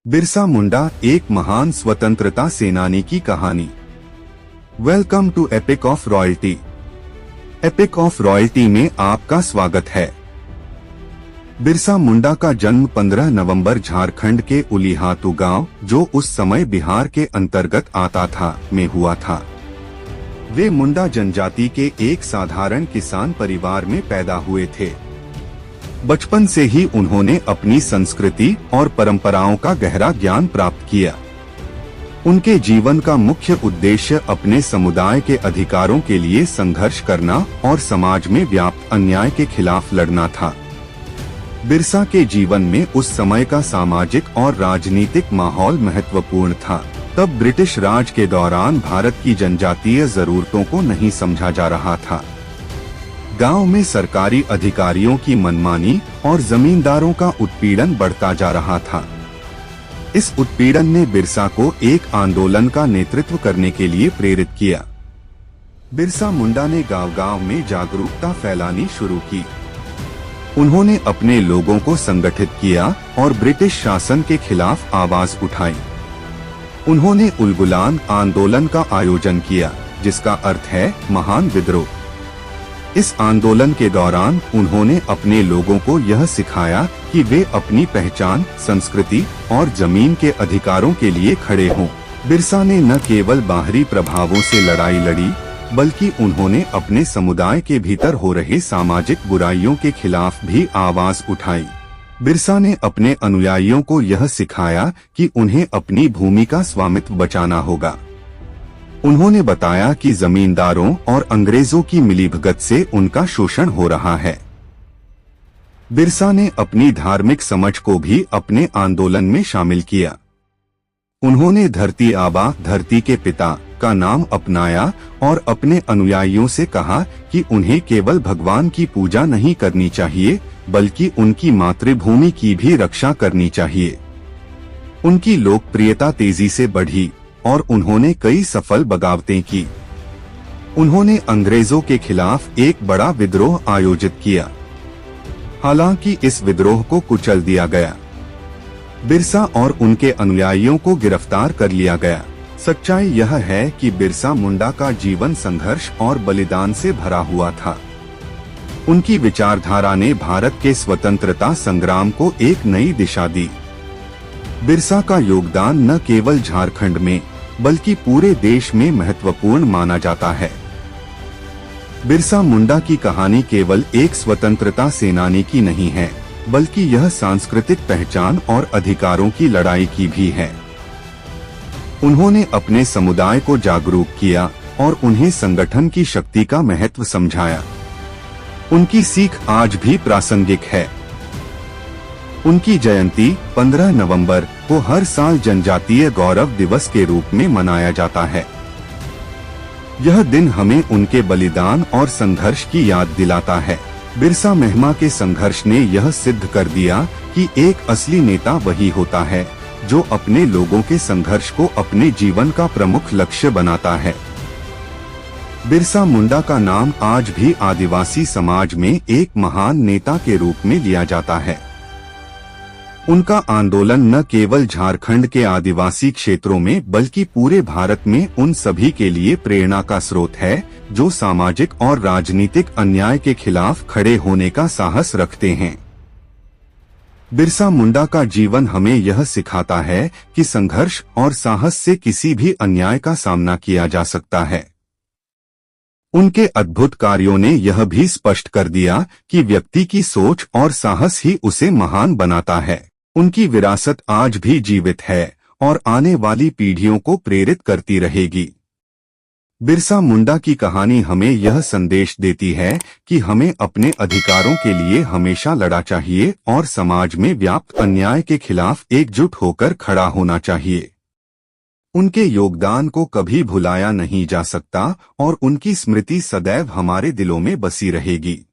बिरसा मुंडा एक महान स्वतंत्रता सेनानी की कहानी। Welcome to Epic of Royalty. Epic of Royalty में आपका स्वागत है। बिरसा मुंडा का जन्म 15 नवंबर झारखंड के उलीहातू गांव, जो उस समय बिहार के अंतर्गत आता था, में हुआ था। वे मुंडा जनजाति के एक साधारण किसान परिवार में पैदा हुए थे। बचपन से ही उन्होंने अपनी संस्कृति और परंपराओं का गहरा ज्ञान प्राप्त किया। उनके जीवन का मुख्य उद्देश्य अपने समुदाय के अधिकारों के लिए संघर्ष करना और समाज में व्याप्त अन्याय के खिलाफ लड़ना था। बिरसा के जीवन में उस समय का सामाजिक और राजनीतिक माहौल महत्वपूर्ण था। तब ब्रिटिश राज के दौरान भारत की जनजातीय जरूरतों को नहीं समझा जा रहा था। गांव में सरकारी अधिकारियों की मनमानी और जमींदारों का उत्पीड़न बढ़ता जा रहा था। इस उत्पीड़न ने बिरसा को एक आंदोलन का नेतृत्व करने के लिए प्रेरित किया। बिरसा मुंडा ने गांव-गांव में जागरूकता फैलानी शुरू की। उन्होंने अपने लोगों को संगठित किया और ब्रिटिश शासन के खिलाफ आवाज उठाई। उन्होंने उलगुलान आंदोलन का आयोजन किया, जिसका अर्थ है महान विद्रोह। इस आंदोलन के दौरान उन्होंने अपने लोगों को यह सिखाया कि वे अपनी पहचान, संस्कृति और जमीन के अधिकारों के लिए खड़े हों। बिरसा ने न केवल बाहरी प्रभावों से लड़ाई लड़ी, बल्कि उन्होंने अपने समुदाय के भीतर हो रहे सामाजिक बुराइयों के खिलाफ भी आवाज उठाई। बिरसा ने अपने अनुयायियों को यह सिखाया कि उन्हें अपनी भूमि का स्वामित्व बचाना होगा। उन्होंने बताया कि जमींदारों और अंग्रेजों की मिलीभगत से उनका शोषण हो रहा है। बिरसा ने अपनी धार्मिक समझ को भी अपने आंदोलन में शामिल किया। उन्होंने धरती आबा, धरती के पिता का नाम अपनाया और अपने अनुयायियों से कहा कि उन्हें केवल भगवान की पूजा नहीं करनी चाहिए, बल्कि उनकी मातृभूमि की भी रक्षा करनी चाहिए। उनकी लोकप्रियता तेजी से बढ़ी और उन्होंने कई सफल बगावतें की। उन्होंने अंग्रेजों के खिलाफ एक बड़ा विद्रोह आयोजित किया। हालांकि इस विद्रोह को कुचल दिया गया। बिरसा और उनके अनुयायियों को गिरफ्तार कर लिया गया। सच्चाई यह है कि बिरसा मुंडा का जीवन संघर्ष और बलिदान से भरा हुआ था। उनकी विचारधारा ने भारत के स्वतंत्रता संग्राम को एक नई दिशा दी। बिरसा का योगदान न केवल झारखंड में, बल्कि पूरे देश में महत्वपूर्ण माना जाता है। बिरसा मुंडा की कहानी केवल एक स्वतंत्रता सेनानी की नहीं है, बल्कि यह सांस्कृतिक पहचान और अधिकारों की लड़ाई की भी है। उन्होंने अपने समुदाय को जागरूक किया और उन्हें संगठन की शक्ति का महत्व समझाया। उनकी सीख आज भी प्रासंगिक है। उनकी जयंती 15 नवंबर को हर साल जनजातीय गौरव दिवस के रूप में मनाया जाता है। यह दिन हमें उनके बलिदान और संघर्ष की याद दिलाता है। बिरसा मुंडा के संघर्ष ने यह सिद्ध कर दिया कि एक असली नेता वही होता है जो अपने लोगों के संघर्ष को अपने जीवन का प्रमुख लक्ष्य बनाता है। बिरसा मुंडा का नाम आज भी आदिवासी समाज में एक महान नेता के रूप में लिया जाता है। उनका आंदोलन न केवल झारखंड के आदिवासी क्षेत्रों में, बल्कि पूरे भारत में उन सभी के लिए प्रेरणा का स्रोत है जो सामाजिक और राजनीतिक अन्याय के खिलाफ खड़े होने का साहस रखते हैं। बिरसा मुंडा का जीवन हमें यह सिखाता है कि संघर्ष और साहस से किसी भी अन्याय का सामना किया जा सकता है। उनके अद्भुत कार्यों ने यह भी स्पष्ट कर दिया कि व्यक्ति की सोच और साहस ही उसे महान बनाता है। उनकी विरासत आज भी जीवित है और आने वाली पीढ़ियों को प्रेरित करती रहेगी। बिरसा मुंडा की कहानी हमें यह संदेश देती है कि हमें अपने अधिकारों के लिए हमेशा लड़ा चाहिए और समाज में व्याप्त अन्याय के खिलाफ एकजुट होकर खड़ा होना चाहिए। उनके योगदान को कभी भुलाया नहीं जा सकता और उनकी स्मृति सदैव हमारे दिलों में बसी रहेगी।